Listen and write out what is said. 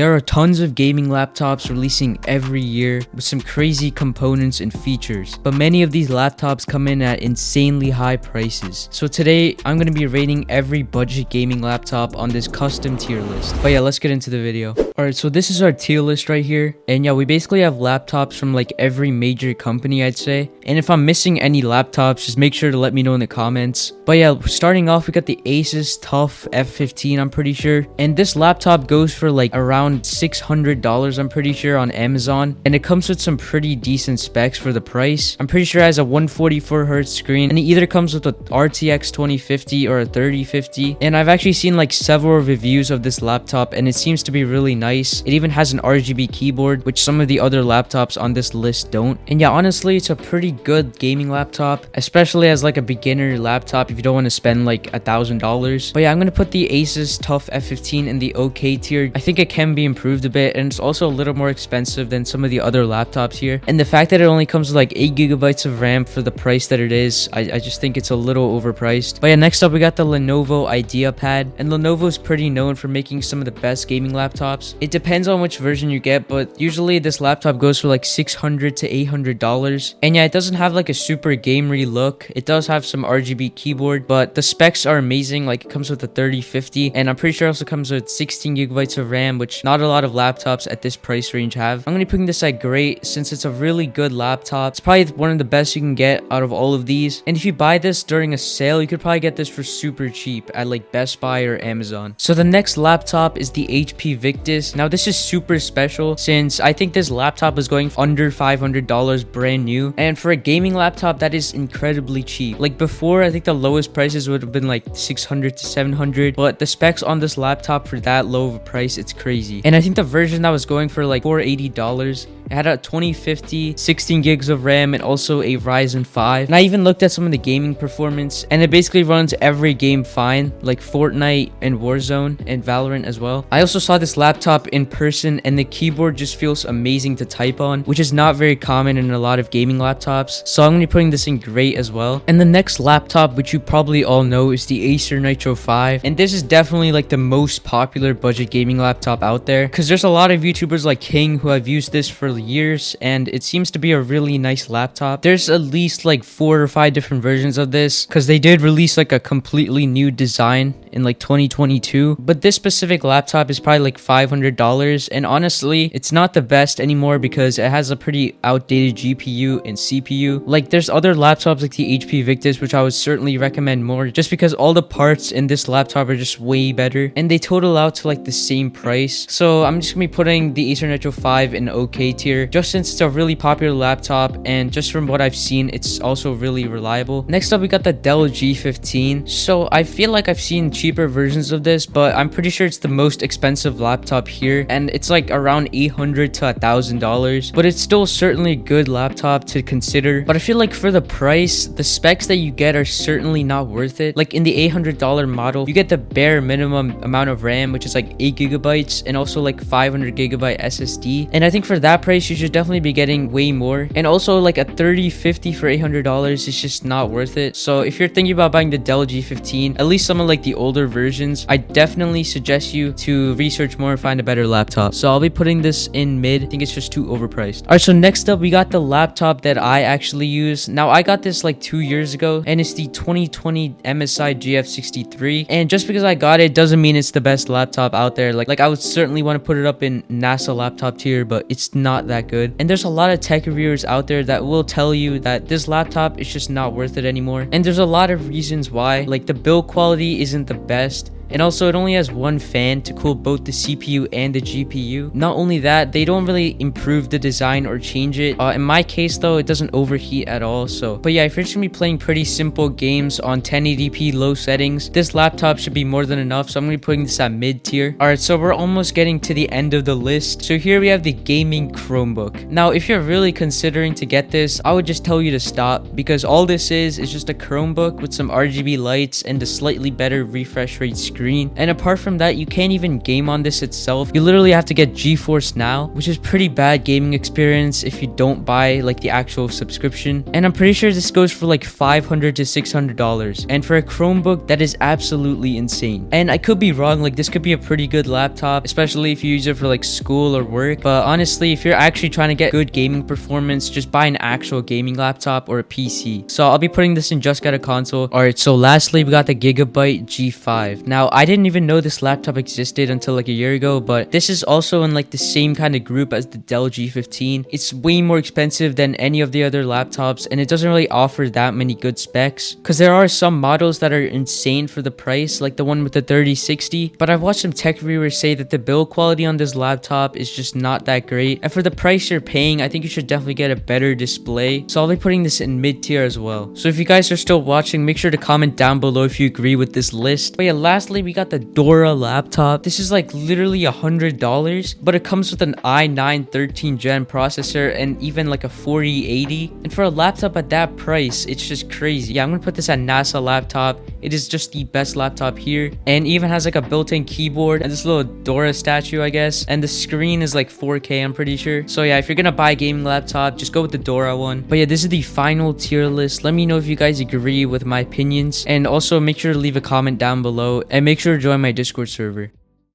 There are tons of gaming laptops releasing every year with some crazy components and features, but many of these laptops come in at insanely high prices. So today I'm going to be rating every budget gaming laptop on this custom tier list. But yeah, let's get into the video. Alright, so this is our tier list right here, and yeah, we basically have laptops from like every major company, I'd say. And if I'm missing any laptops, just make sure to let me know in the comments. But yeah, starting off, we got the Asus TUF F15, I'm pretty sure, and this laptop goes for like around $600, I'm pretty sure, on Amazon, and it comes with some pretty decent specs for the price. I'm pretty sure it has a 144Hz screen, and it either comes with a RTX 2050 or a 3050, and I've actually seen like several reviews of this laptop, and it seems to be really nice. It even has an RGB keyboard, which some of the other laptops on this list don't. And yeah, honestly, it's a pretty good gaming laptop, especially as like a beginner laptop if you don't want to spend like $1,000. But yeah, I'm gonna put the Asus TUF F15 in the okay tier. I think it can be improved a bit, and it's also a little more expensive than some of the other laptops here. And the fact that it only comes with like 8GB of RAM for the price that it is, I just think it's a little overpriced. But yeah, next up we got the Lenovo IdeaPad, and Lenovo's pretty known for making some of the best gaming laptops. It depends on which version you get, but usually this laptop goes for like $600 to $800. And yeah, it doesn't have like a super gamery look. It does have some RGB keyboard, but the specs are amazing. Like, it comes with a 3050, and I'm pretty sure it also comes with 16GB of RAM, which not a lot of laptops at this price range have. I'm gonna be putting this at great since it's a really good laptop. It's probably one of the best you can get out of all of these, and if you buy this during a sale, you could probably get this for super cheap at like Best Buy or Amazon. So the next laptop is the HP Victus. Now this is super special since I think this laptop is going under $500 brand new, and for a gaming laptop that is incredibly cheap. Like before, I think the lowest prices would have been like $600 to $700, but the specs on this laptop for that low of a price, it's crazy. And I think the version that was going for like $480, it had a 2050, 16 gigs of RAM, and also a Ryzen 5. And I even looked at some of the gaming performance, and it basically runs every game fine, like Fortnite and Warzone and Valorant as well. I also saw this laptop in person, and the keyboard just feels amazing to type on, which is not very common in a lot of gaming laptops. So I'm going to be putting this in great as well. And the next laptop, which you probably all know, is the Acer Nitro 5. And this is definitely like the most popular budget gaming laptop out there, because there's a lot of YouTubers like King who have used this for years, and it seems to be a really nice laptop. There's at least like 4 or 5 different versions of this, because they did release like a completely new design in like 2022, but this specific laptop is probably like $500, and honestly it's not the best anymore because it has a pretty outdated GPU and CPU. Like, there's other laptops like the HP Victus which I would certainly recommend more, just because all the parts in this laptop are just way better, and they total out to like the same price. So I'm just gonna be putting the Acer Nitro 5 in okay tier, just since it's a really popular laptop, and just from what I've seen, it's also really reliable. Next up we got the Dell G15. So I feel like I've seen cheaper versions of this, but I'm pretty sure it's the most expensive laptop here, and it's like around $800 to $1,000, but it's still certainly a good laptop to consider. But I feel like for the price, the specs that you get are certainly not worth it. Like in the $800 model, you get the bare minimum amount of RAM, which is like 8GB, and also like 500GB SSD, and I think for that price you should definitely be getting way more. And also like a 3050 for $800 is just not worth it. So if you're thinking about buying the Dell G15, at least some of like the older versions, I definitely suggest you to research more and find a better laptop. So I'll be putting this in mid. I think it's just too overpriced. Alright, so next up we got the laptop that I actually use. Now I got this like 2 years ago, and it's the 2020 MSI GF63, and just because I got it doesn't mean it's the best laptop out there. Like I would certainly want to put it up in NASA laptop tier, but it's not that good. And there's a lot of tech reviewers out there that will tell you that this laptop is just not worth it anymore, and there's a lot of reasons why. Like, the build quality isn't the best, and also it only has one fan to cool both the CPU and the GPU. Not only that, they don't really improve the design or change it. In my case though, it doesn't overheat at all. So, but yeah, if you're just gonna be playing pretty simple games on 1080p low settings, this laptop should be more than enough. So I'm gonna be putting this at mid tier. Alright, so we're almost getting to the end of the list. So here we have the gaming Chromebook. Now if you're really considering to get this, I would just tell you to stop, because all this is just a Chromebook with some RGB lights and a slightly better refresh rate screen. screen. And apart from that, you can't even game on this itself. You literally have to get GeForce Now, which is pretty bad gaming experience if you don't buy like the actual subscription. And I'm pretty sure this goes for like $500 to $600. And for a Chromebook, that is absolutely insane. And I could be wrong, like this could be a pretty good laptop, especially if you use it for like school or work. But honestly, if you're actually trying to get good gaming performance, just buy an actual gaming laptop or a PC. So I'll be putting this in Just Got a Console. Alright, so lastly, we got the Gigabyte G5. Now, I didn't even know this laptop existed until like a year ago, but this is also in like the same kind of group as the Dell G15. It's way more expensive than any of the other laptops, and it doesn't really offer that many good specs, because there are some models that are insane for the price, like the one with the 3060, but I've watched some tech reviewers say that the build quality on this laptop is just not that great, and for the price you're paying, I think you should definitely get a better display. So I'll be putting this in mid tier as well. So if you guys are still watching, make sure to comment down below if you agree with this list. But yeah, lastly, we got the Dora laptop. This is like literally $100, but it comes with an i9 13th gen processor and even like a 4080. And for a laptop at that price, it's just crazy. Yeah, I'm gonna put this at NASA laptop. It is just the best laptop here, and even has like a built-in keyboard and this little Dora statue, I guess. And the screen is like 4K, I'm pretty sure. So yeah, if you're gonna buy a gaming laptop, just go with the Dora one. But yeah, this is the final tier list. Let me know if you guys agree with my opinions, and also make sure to leave a comment down below and make sure to join my Discord server.